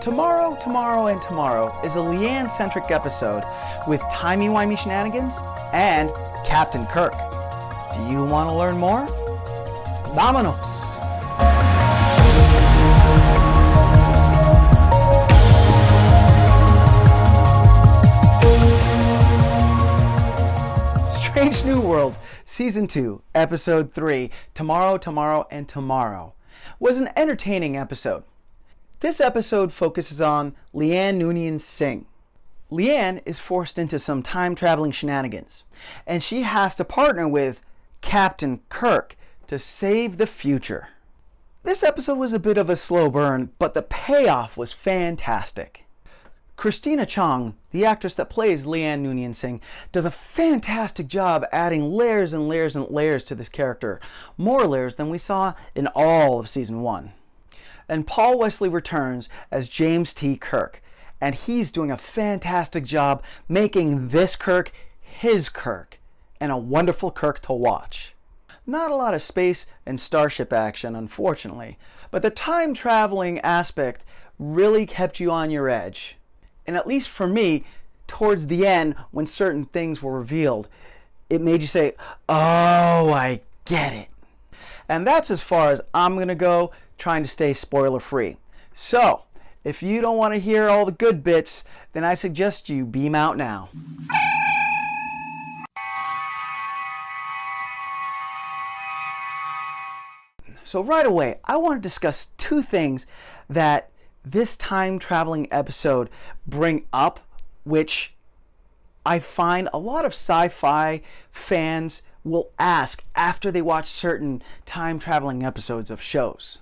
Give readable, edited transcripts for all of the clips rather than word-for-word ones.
Tomorrow, Tomorrow, and Tomorrow is a La'an-centric episode with timey-wimey shenanigans and Captain Kirk. Do you want to learn more? Vámonos! Strange New World, Season 2, Episode 3, Tomorrow, Tomorrow, and Tomorrow, was an entertaining episode. This episode focuses on La'an Noonien Singh. La'an is forced into some time-traveling shenanigans, and she has to partner with Captain Kirk to save the future. This episode was a bit of a slow burn, but the payoff was fantastic. Christina Chong, the actress that plays La'an Noonien Singh, does a fantastic job adding layers and layers and layers to this character, more layers than we saw in all of Season 1. And Paul Wesley returns as James T. Kirk, and he's doing a fantastic job making this Kirk his Kirk, and a wonderful Kirk to watch. Not a lot of space and starship action, unfortunately, but the time-traveling aspect really kept you on your edge. And at least for me, towards the end, when certain things were revealed, it made you say, oh, I get it. And that's as far as I'm going to go, trying to stay spoiler free. So, if you don't want to hear all the good bits, then I suggest you beam out now. So right away, I want to discuss two things that this time traveling episode bring up, which I find a lot of sci-fi fans will ask after they watch certain time traveling episodes of shows.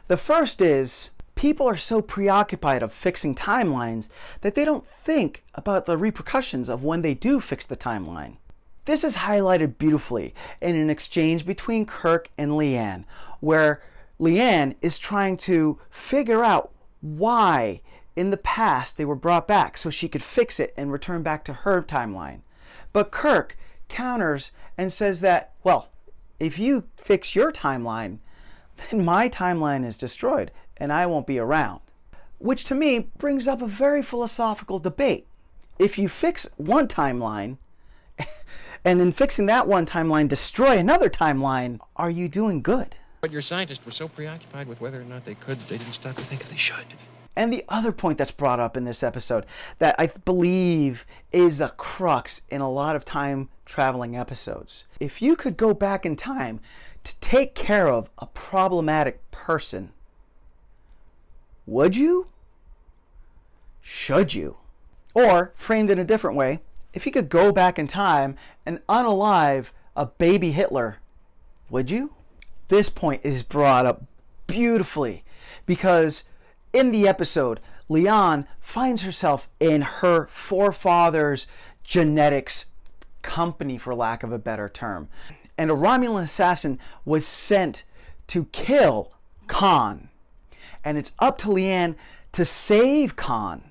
The first is, people are so preoccupied of fixing timelines that they don't think about the repercussions of when they do fix the timeline. This is highlighted beautifully in an exchange between Kirk and La'an, where La'an is trying to figure out why in the past they were brought back so she could fix it and return back to her timeline. But Kirk counters and says that, well, if you fix your timeline, then my timeline is destroyed and I won't be around. Which to me brings up a very philosophical debate. If you fix one timeline, and in fixing that one timeline destroy another timeline, are you doing good? But your scientists were so preoccupied with whether or not they could, they didn't stop to think if they should. And the other point that's brought up in this episode that I believe is the crux in a lot of time traveling episodes. If you could go back in time to take care of a problematic person, would you? Should you? Or, framed in a different way, if you could go back in time and unalive a baby Hitler, would you? This point is brought up beautifully because in the episode, La'an finds herself in her forefathers' genetics company, for lack of a better term. And a Romulan assassin was sent to kill Khan. And it's up to La'an to save Khan.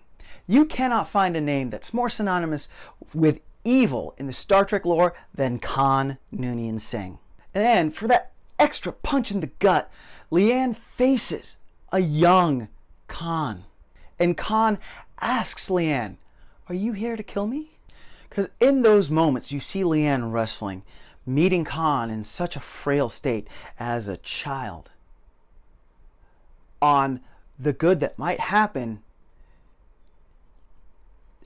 You cannot find a name that's more synonymous with evil in the Star Trek lore than Khan Noonien Singh. And for that extra punch in the gut, La'an faces a young Khan. And Khan asks La'an, are you here to kill me? Because in those moments you see La'an wrestling, meeting Khan in such a frail state as a child, on the good that might happen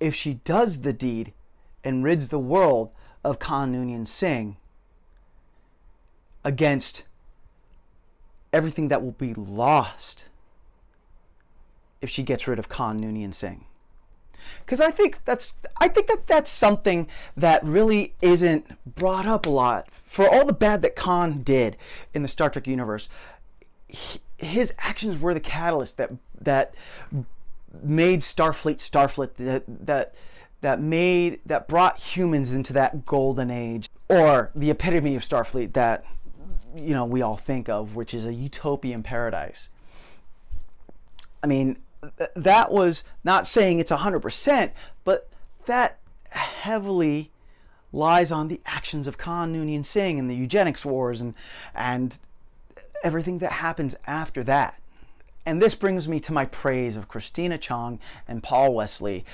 if she does the deed and rids the world of Khan Noonien Singh against everything that will be lost if she gets rid of Khan Noonien Singh. Because I think that's something that really isn't brought up a lot. For all the bad that Khan did in the Star Trek universe, his actions were the catalyst that made Starfleet, that brought humans into that golden age, or the epitome of Starfleet that we all think of, which is a utopian paradise. I mean, that was not saying it's 100%, but that heavily lies on the actions of Khan Noonien Singh and the eugenics wars and everything that happens after that. And this brings me to my praise of Christina Chong and Paul Wesley.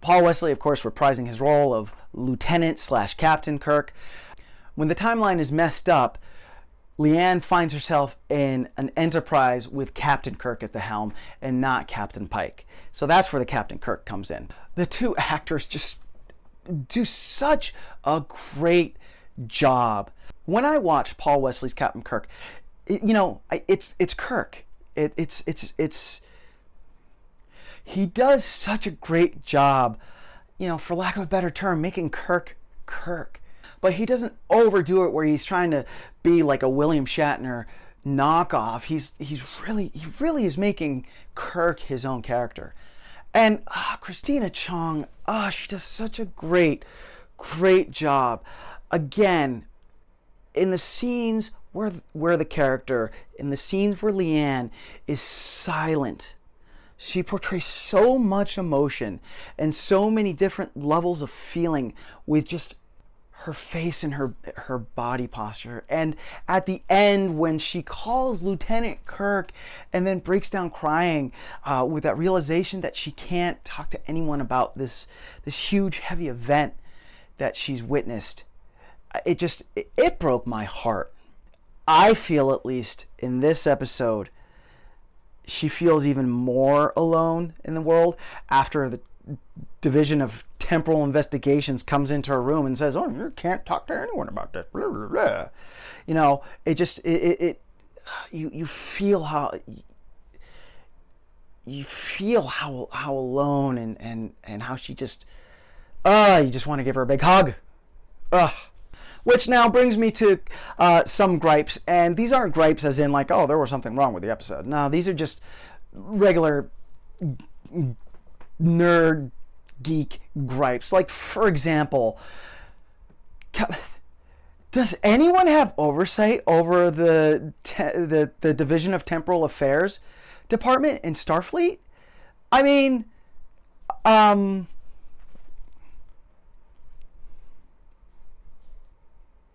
Paul Wesley, of course, reprising his role of Lieutenant/Captain Kirk. When the timeline is messed up, La'an finds herself in an Enterprise with Captain Kirk at the helm and not Captain Pike. So that's where the Captain Kirk comes in. The two actors just do such a great job. When I watch Paul Wesley's Captain Kirk, it's Kirk. It's he does such a great job, for lack of a better term, making Kirk Kirk. But he doesn't overdo it where he's trying to be like a William Shatner knockoff. He really is making Kirk his own character. And Christina Chong, she does such a great job. Again, in the scenes where the character, in the scenes where La'an is silent, she portrays so much emotion and so many different levels of feeling with just her face and her body posture. And at the end, when she calls Lieutenant Kirk and then breaks down crying with that realization that she can't talk to anyone about this huge, heavy event that she's witnessed, it broke my heart. I feel, at least in this episode, she feels even more alone in the world after the Division of Temporal Investigations comes into her room and says, "Oh, you can't talk to anyone about this." Blah, blah, blah. You feel how alone and how she just you just want to give her a big hug. Which now brings me to some gripes, and these aren't gripes as in like, oh, there was something wrong with the episode. No, these are just regular nerd geek gripes. Like, for example, does anyone have oversight over the Division of Temporal Affairs department in Starfleet? I mean,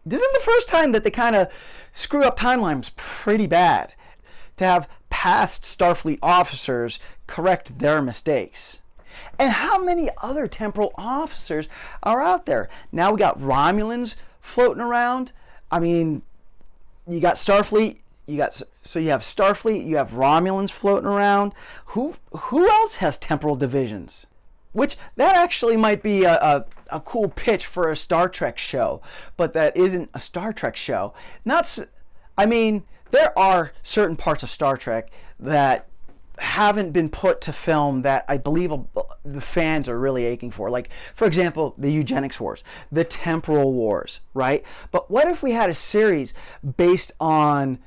this isn't the first time that they kind of screw up timelines pretty bad to have past Starfleet officers correct their mistakes. And how many other temporal officers are out there? Now we got Romulans floating around. I mean, you got Starfleet, you have Starfleet, you have Romulans floating around. Who else has temporal divisions? Which, that actually might be a cool pitch for a Star Trek show, but that isn't a Star Trek show. There are certain parts of Star Trek that haven't been put to film that I believe the fans are really aching for. Like, for example, the eugenics wars, the temporal wars, right? But what if we had a series based on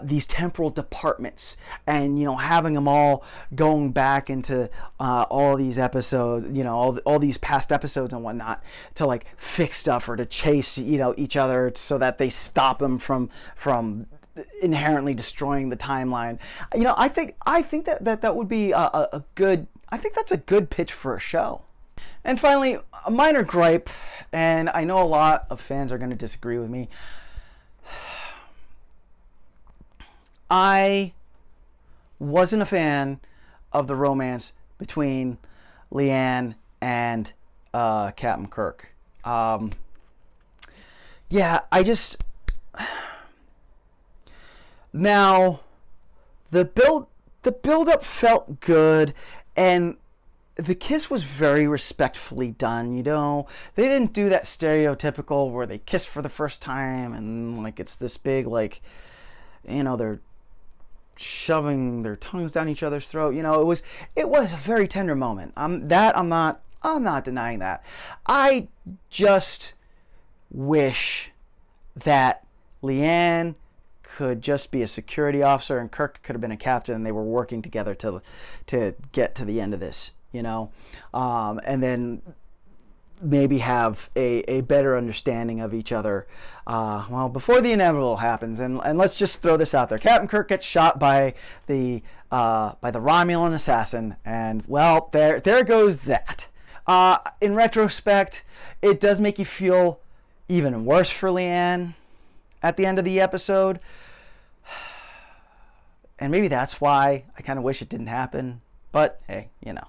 these temporal departments, and having them all going back into all these episodes, all these past episodes and whatnot, to like fix stuff or to chase each other so that they stop them from inherently destroying the timeline. I think that would be a good. I think that's a good pitch for a show. And finally, a minor gripe, and I know a lot of fans are going to disagree with me. I wasn't a fan of the romance between La'an and Captain Kirk. Now the build-up felt good, and the kiss was very respectfully done. They didn't do that stereotypical where they kiss for the first time and like it's this big they're shoving their tongues down each other's throat. It was a very tender moment. I'm not denying that. I just wish that La'an could just be a security officer and Kirk could have been a captain, and they were working together to get to the end of this, and then maybe have a better understanding of each other before the inevitable happens. And let's just throw this out there. Captain Kirk gets shot by the Romulan assassin, and well, there goes that. In retrospect, it does make you feel even worse for La'an at the end of the episode. And maybe that's why I kind of wish it didn't happen. But hey, you know.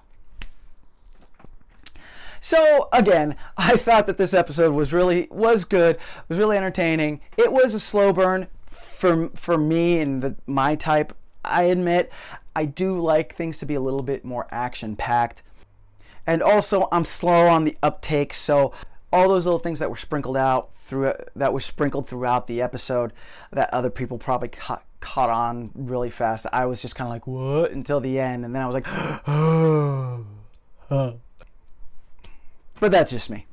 So again, I thought that this episode was good, was really entertaining. It was a slow burn for me and my type. I admit I do like things to be a little bit more action packed, and also I'm slow on the uptake. So all those little things that were sprinkled throughout the episode that other people probably caught on really fast, I was just kind of like, what, until the end, and then I was like, oh. But that's just me.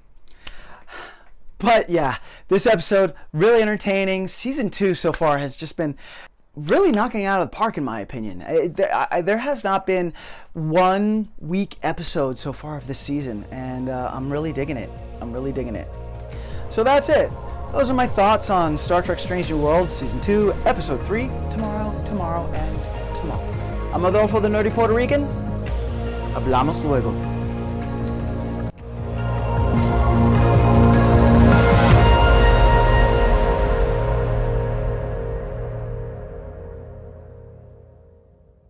But yeah, this episode, really entertaining. Season 2 so far has just been really knocking it out of the park, in my opinion. There has not been one weak episode so far of this season, and I'm really digging it. So that's it. Those are my thoughts on Star Trek Strange New Worlds, Season 2, Episode 3, tomorrow, and tomorrow. I'm Adolfo the Nerdy Puerto Rican. Hablamos luego.